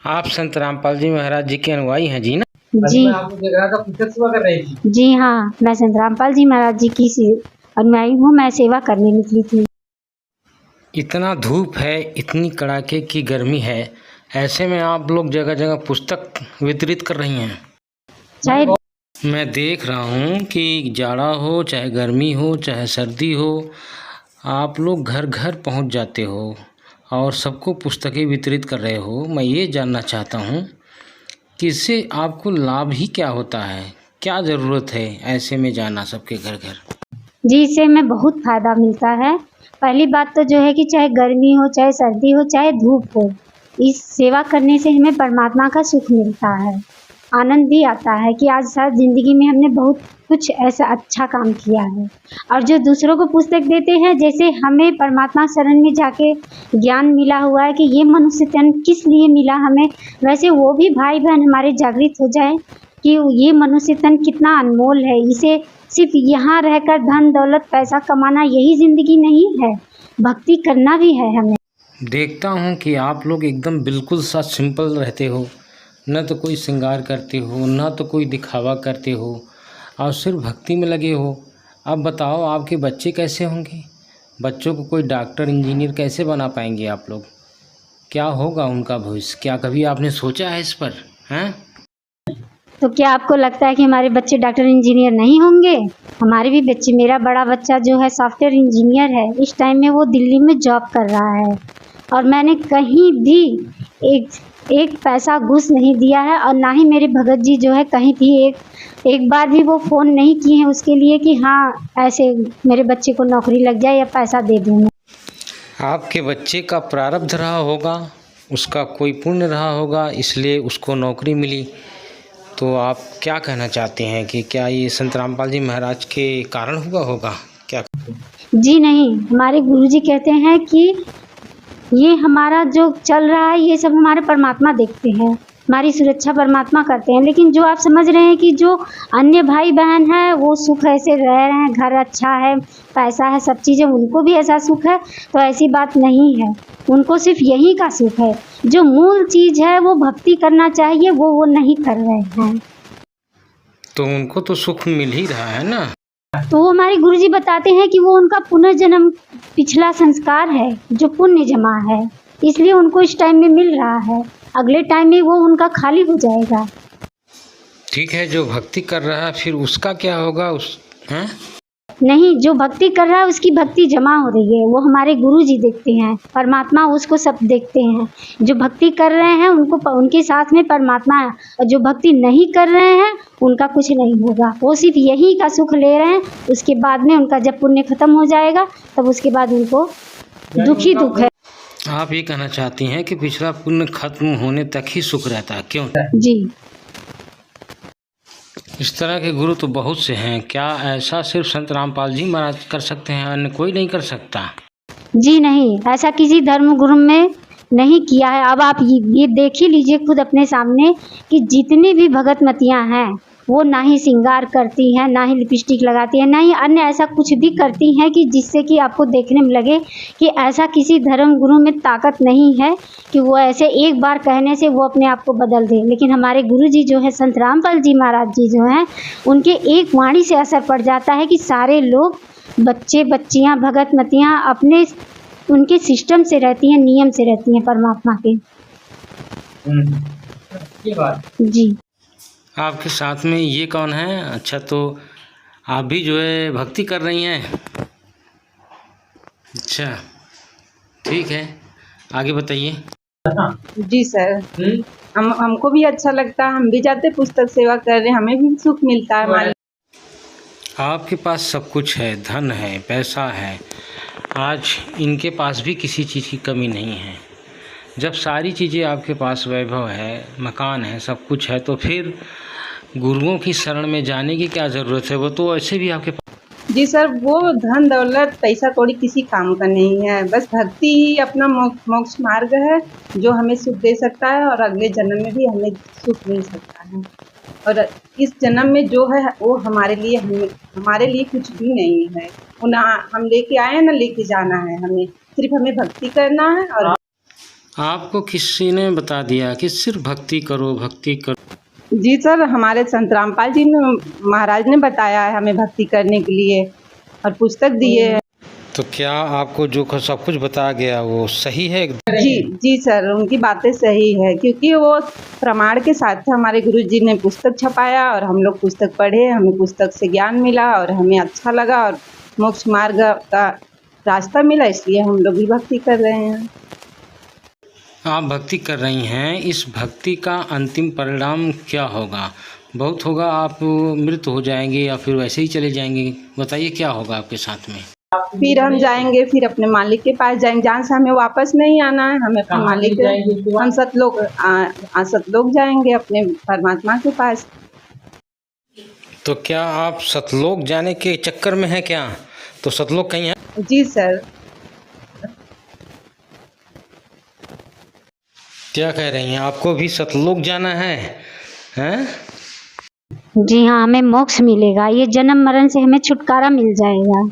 आप संत रामपाल जी महाराज जी के अनुयायी हैं जी ना? जी आपको जगह का पुस्तक सेवा कर रही थी। जी हाँ, मैं संत रामपाल जी महाराज जी की अनुयायी हूँ। मैं सेवा करने निकली थी। इतना धूप है, इतनी कड़ाके की गर्मी है, ऐसे में आप लोग जगह जगह पुस्तक वितरित कर रही हैं। चाहे मैं देख रहा हूँ कि जाड़ा हो, चाहे गर्मी हो, चाहे सर्दी हो, आप लोग घर घर पहुँच जाते हो और सबको पुस्तकें वितरित कर रहे हो। मैं ये जानना चाहता हूँ कि इससे आपको लाभ ही क्या होता है, क्या ज़रूरत है ऐसे में जाना सबके घर घर? जी, इससे हमें बहुत फ़ायदा मिलता है। पहली बात तो जो है कि चाहे गर्मी हो, चाहे सर्दी हो, चाहे धूप हो, इस सेवा करने से हमें परमात्मा का सुख मिलता है। आनंद भी आता है कि आज शायद ज़िंदगी में हमने बहुत कुछ ऐसा अच्छा काम किया है। और जो दूसरों को पुस्तक देते हैं, जैसे हमें परमात्मा शरण में जाके ज्ञान मिला हुआ है कि ये मनुष्य तन किस लिए मिला हमें, वैसे वो भी भाई बहन हमारे जागृत हो जाए कि ये मनुष्य तन कितना अनमोल है। इसे सिर्फ यहाँ रहकर धन दौलत पैसा कमाना यही ज़िंदगी नहीं है, भक्ति करना भी है हमें। देखता हूँ कि आप लोग एकदम बिल्कुल सा सिंपल रहते हो, न तो कोई श्रृंगार करते हो, न तो कोई दिखावा करते हो और सिर्फ भक्ति में लगे हो। अब बताओ आपके बच्चे कैसे होंगे? बच्चों को कोई डॉक्टर इंजीनियर कैसे बना पाएंगे आप लोग? क्या होगा उनका भविष्य? क्या कभी आपने सोचा है इस पर? हैं? तो क्या आपको लगता है कि हमारे बच्चे डॉक्टर इंजीनियर नहीं होंगे? हमारे भी बच्चे, मेरा बड़ा बच्चा जो है सॉफ्टवेयर इंजीनियर है। इस टाइम में वो दिल्ली में जॉब कर रहा है और मैंने कहीं भी एक पैसा घूस नहीं दिया है और ना ही मेरे भगत जी जो है कहीं भी एक बार भी वो फ़ोन नहीं किए हैं उसके लिए कि हाँ ऐसे मेरे बच्चे को नौकरी लग जाए या पैसा दे दूँ मैं। आपके बच्चे का प्रारब्ध रहा होगा, उसका कोई पुण्य रहा होगा, इसलिए उसको नौकरी मिली। तो आप क्या कहना चाहते हैं कि क्या ये संत रामपाल जी महाराज के कारण हुआ होगा क्या? जी नहीं, हमारे गुरुजी कहते हैं कि ये हमारा जो चल रहा है ये सब हमारे परमात्मा देखते हैं, हमारी सुरक्षा परमात्मा करते हैं। लेकिन जो आप समझ रहे हैं कि जो अन्य भाई बहन हैं वो सुख ऐसे रह रहे हैं, घर अच्छा है, पैसा है, सब चीज़ें, उनको भी ऐसा सुख है, तो ऐसी बात नहीं है। उनको सिर्फ यही का सुख है। जो मूल चीज़ है वो भक्ति करना चाहिए, वो नहीं कर रहे हैं। तो उनको तो सुख मिल ही रहा है ना? तो वो हमारे गुरुजी बताते हैं कि वो उनका पुनर्जन्म पिछला संस्कार है जो पुण्य जमा है, इसलिए उनको इस टाइम में मिल रहा है। अगले टाइम में वो उनका खाली हो जाएगा। ठीक है, जो भक्ति कर रहा है फिर उसका क्या होगा? हैं? नहीं, जो भक्ति कर रहा है उसकी भक्ति जमा हो रही है, वो हमारे गुरुजी देखते हैं, परमात्मा उसको सब देखते हैं। जो भक्ति कर रहे हैं उनको उनके साथ में परमात्मा है, और जो भक्ति नहीं कर रहे हैं उनका कुछ नहीं होगा। वो सिर्फ यही का सुख ले रहे हैं। उसके बाद में उनका जब पुण्य खत्म हो जाएगा तब उसके बाद उनको दुख ही दुख है। आप ये कहना चाहती हैं कि पिछला पुण्य खत्म होने तक ही सुख रहता है, क्यों? जी इस तरह के गुरु तो बहुत से हैं। क्या ऐसा सिर्फ संत रामपाल जी महाराज कर सकते हैं, अन्य कोई नहीं कर सकता? जी नहीं, ऐसा किसी धर्म गुरु में नहीं किया है। अब आप ये देख ही लीजिए खुद अपने सामने कि जितनी भी भगतमतियाँ हैं वो ना ही श्रृंगार करती हैं, ना ही लिपस्टिक लगाती हैं, ना ही अन्य ऐसा कुछ भी करती हैं कि जिससे कि आपको देखने में लगे कि ऐसा किसी धर्म गुरु में ताकत नहीं है कि वो ऐसे एक बार कहने से वो अपने आप को बदल दे। लेकिन हमारे गुरु जी जो है संत रामपाल जी महाराज जी जो हैं, उनके एक वाणी से असर पड़ जाता है कि सारे लोग, बच्चे बच्चियाँ, भगतमतियाँ अपने उनके सिस्टम से रहती हैं, नियम से रहती हैं परमात्मा के। ये बात जी आपके साथ में ये कौन है? अच्छा, तो आप भी जो है भक्ति कर रही हैं? अच्छा, ठीक है, आगे बताइए। जी सर, हमको भी अच्छा लगता है, हम भी जाते पुस्तक सेवा कर रहे हैं, हमें भी सुख मिलता है। मान आपके पास सब कुछ है, धन है, पैसा है, आज इनके पास भी किसी चीज़ की कमी नहीं है। जब सारी चीज़ें आपके पास वैभव है, मकान है, सब कुछ है, तो फिर गुरुओं की शरण में जाने की क्या ज़रूरत है? वो तो ऐसे भी आपके पास। जी सर, वो धन दौलत पैसा कौड़ी किसी काम का नहीं है, बस भक्ति ही अपना मोक्ष मार्ग है जो हमें सुख दे सकता है और अगले जन्म में भी हमें सुख मिल सकता है। और इस जन्म में जो है वो हमारे लिए कुछ भी नहीं है। वो ना हम लेके आए हैं ना लेके जाना है, हमें सिर्फ हमें भक्ति करना है। और आपको किसी ने बता दिया कि सिर्फ भक्ति करो, भक्ति करो? जी सर, हमारे संत रामपाल जी ने महाराज ने बताया है हमें भक्ति करने के लिए और पुस्तक दिए है। तो क्या आपको जो सब कुछ बताया गया वो सही है? जी सर, उनकी बातें सही है क्योंकि वो प्रमाण के साथ हमारे गुरुजी ने पुस्तक छपाया और हम लोग पुस्तक पढ़े, हमें पुस्तक से ज्ञान मिला और हमें अच्छा लगा और मोक्ष मार्ग का रास्ता मिला, इसलिए हम लोग भी भक्ति कर रहे हैं। आप भक्ति कर रही हैं, इस भक्ति का अंतिम परिणाम क्या होगा? बहुत होगा, आप मृत हो जाएंगे या फिर वैसे ही चले जाएंगे? बताइए क्या होगा आपके साथ में? फिर हम जाएंगे, फिर अपने मालिक के पास जाएंगे, जहाँ से हमें वापस नहीं आना है, हमें अपने मालिक हम सतलोक जाएंगे अपने परमात्मा के पास। तो क्या आप सतलोक जाने के चक्कर में हैं क्या? तो सतलोक कहीं है? जी सर। क्या कह रही हैं, आपको भी सतलोक जाना है? हैं? जी हाँ, हमें मोक्ष मिलेगा, ये जन्म मरण से हमें छुटकारा मिल जाएगा।